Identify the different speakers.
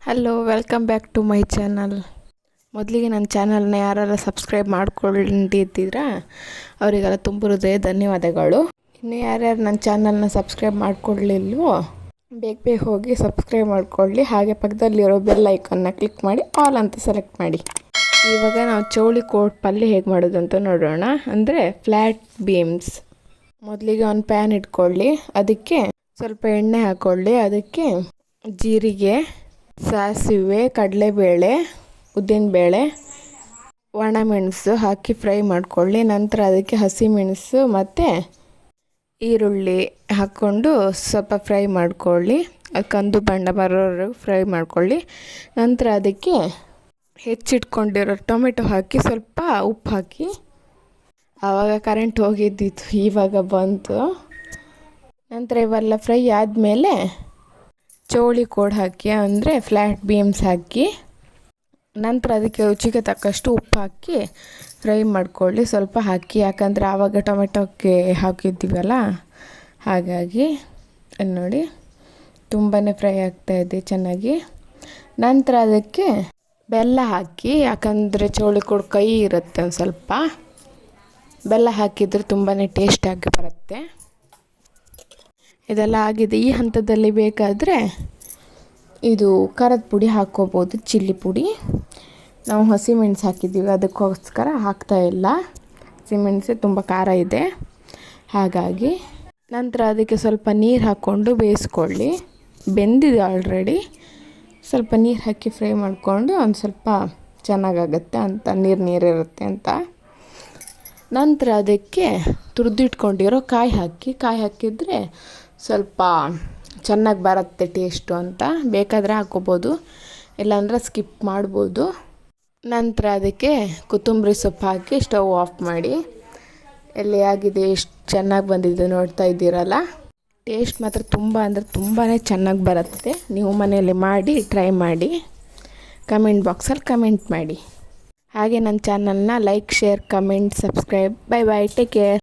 Speaker 1: Hello, welcome back to my channel. ಮೊದಲಿಗೆ ನನ್ನ ಚಾನಲ್ನ ಯಾರೆಲ್ಲ ಸಬ್ಸ್ಕ್ರೈಬ್ ಮಾಡ್ಕೊಂಡಿದ್ದೀರಾ ಅವರಿಗೆಲ್ಲ ತುಂಬ ಹೃದಯ ಧನ್ಯವಾದಗಳು. ಇನ್ನು ಯಾರ್ಯಾರು ನನ್ನ ಚಾನಲ್ನ ಸಬ್ಸ್ಕ್ರೈಬ್ ಮಾಡ್ಕೊಳ್ಳಿಲ್ವೋ ಬೇಗ ಹೋಗಿ ಸಬ್ಸ್ಕ್ರೈಬ್ ಮಾಡ್ಕೊಳ್ಳಿ. ಹಾಗೆ ಪಕ್ಕದಲ್ಲಿರೋ ಬೆಲ್ ಐಕನ್ನ ಕ್ಲಿಕ್ ಮಾಡಿ ಆಲ್ ಅಂತ ಸೆಲೆಕ್ಟ್ ಮಾಡಿ. ಇವಾಗ ನಾವು ಚೌಳಿ ಕೋಟ್ ಪಲ್ಯ ಹೇಗೆ ಮಾಡೋದು ಅಂತ ನೋಡೋಣ. ಅಂದರೆ ಫ್ಲ್ಯಾಟ್ ಬೀಮ್ಸ್. ಮೊದಲಿಗೆ ಒಂದು ಪ್ಯಾನ್ ಇಟ್ಕೊಳ್ಳಿ, ಅದಕ್ಕೆ ಸ್ವಲ್ಪ ಎಣ್ಣೆ ಹಾಕ್ಕೊಳ್ಳಿ. ಅದಕ್ಕೆ ಜೀರಿಗೆ, ಸಾಸಿವೆ, ಕಡಲೆಬೇಳೆ, ಉದ್ದಿನಬೇಳೆ, ಒಣಮೆಣಸು ಹಾಕಿ ಫ್ರೈ ಮಾಡ್ಕೊಳ್ಳಿ. ನಂತರ ಅದಕ್ಕೆ ಹಸಿಮೆಣಸು ಮತ್ತು ಈರುಳ್ಳಿ ಹಾಕ್ಕೊಂಡು ಸ್ವಲ್ಪ ಫ್ರೈ ಮಾಡ್ಕೊಳ್ಳಿ. ಅದು ಕಂದು ಬಣ್ಣ ಬರೋವರೆಗೂ ಫ್ರೈ ಮಾಡ್ಕೊಳ್ಳಿ. ನಂತರ ಅದಕ್ಕೆ ಹೆಚ್ಚಿಟ್ಕೊಂಡಿರೋ ಟೊಮೆಟೊ ಹಾಕಿ ಸ್ವಲ್ಪ ಉಪ್ಪು ಹಾಕಿ. ಆವಾಗ ಕರೆಂಟ್ ಹೋಗಿದ್ದಿತ್ತು, ಇವಾಗ ಬಂತು. ನಂತರ ಇವೆಲ್ಲ ಫ್ರೈ ಆದಮೇಲೆ ಚೌಳಿ ಕೋಡ್ ಹಾಕಿ, ಅಂದರೆ ಫ್ಲ್ಯಾಟ್ ಬೀಮ್ಸ್ ಹಾಕಿ. ನಂತರ ಅದಕ್ಕೆ ರುಚಿಗೆ ತಕ್ಕಷ್ಟು ಉಪ್ಪು ಹಾಕಿ ಫ್ರೈ ಮಾಡ್ಕೊಳ್ಳಿ. ಸ್ವಲ್ಪ ಹಾಕಿ, ಯಾಕಂದರೆ ಆವಾಗ ಟೊಮೆಟೊಕ್ಕೆ ಹಾಕಿದ್ದೀವಲ್ಲ, ಹಾಗಾಗಿ ನೋಡಿ ತುಂಬಾ ಫ್ರೈ ಆಗ್ತಾಯಿದೆ ಚೆನ್ನಾಗಿ. ನಂತರ ಅದಕ್ಕೆ ಬೆಲ್ಲ ಹಾಕಿ, ಯಾಕಂದರೆ ಚೌಳಿ ಕೋಡ್ ಕೈ ಇರುತ್ತೆ, ಒಂದು ಸ್ವಲ್ಪ ಬೆಲ್ಲ ಹಾಕಿದರೆ ತುಂಬಾ ಟೇಸ್ಟಾಗಿ ಬರುತ್ತೆ. ಇದೆಲ್ಲ ಆಗಿದೆ. ಈ ಹಂತದಲ್ಲಿ ಬೇಕಾದರೆ ಇದು ಖಾರದ ಪುಡಿ ಹಾಕ್ಕೋಬೋದು, ಚಿಲ್ಲಿ ಪುಡಿ. ನಾವು ಹಸಿಮೆಣಸು ಹಾಕಿದ್ದೀವಿ, ಅದಕ್ಕೋಸ್ಕರ ಹಾಕ್ತಾಯಿಲ್ಲ. ಹಸಿಮೆಣಸು ತುಂಬ ಖಾರ ಇದೆ, ಹಾಗಾಗಿ. ನಂತರ ಅದಕ್ಕೆ ಸ್ವಲ್ಪ ನೀರು ಹಾಕ್ಕೊಂಡು ಬೇಯಿಸ್ಕೊಳ್ಳಿ. ಬೆಂದಿದೆ ಆಲ್ರೆಡಿ. ಸ್ವಲ್ಪ ನೀರು ಹಾಕಿ ಫ್ರೈ ಮಾಡಿಕೊಂಡು ಒಂದು ಸ್ವಲ್ಪ ಚೆನ್ನಾಗಾಗತ್ತೆ ಅಂತ, ನೀರಿರುತ್ತೆ ಅಂತ. ನಂತರ ಅದಕ್ಕೆ ತುರಿದಿಟ್ಕೊಂಡಿರೋ ಕಾಯಿ ಹಾಕಿದರೆ ಸ್ವಲ್ಪ ಚೆನ್ನಾಗಿ ಬರುತ್ತೆ ಟೇಸ್ಟು ಅಂತ. ಬೇಕಾದರೆ ಹಾಕ್ಕೋಬೋದು, ಇಲ್ಲಾಂದರೆ ಸ್ಕಿಪ್ ಮಾಡ್ಬೋದು. ನಂತರ ಅದಕ್ಕೆ ಕೊತ್ತಂಬರಿ ಸೊಪ್ಪು ಹಾಕಿ ಸ್ಟವ್ ಆಫ್ ಮಾಡಿ. ಎಲ್ಲಿ ಆಗಿದೆ, ಎಷ್ಟು ಚೆನ್ನಾಗಿ ಬಂದಿದೆ ನೋಡ್ತಾ ಇದ್ದೀರಲ್ಲ. ಟೇಸ್ಟ್ ಮಾತ್ರ ತುಂಬ ಅಂದರೆ ತುಂಬಾ ಚೆನ್ನಾಗಿ ಬರುತ್ತೆ. ನೀವು ಮನೆಯಲ್ಲಿ ಮಾಡಿ ಟ್ರೈ ಮಾಡಿ, ಕಮೆಂಟ್ ಬಾಕ್ಸಲ್ಲಿ ಕಮೆಂಟ್ ಮಾಡಿ. ಹಾಗೆ ನನ್ನ ಚಾನಲ್ನ like, share, comment, subscribe. Bye bye, take care.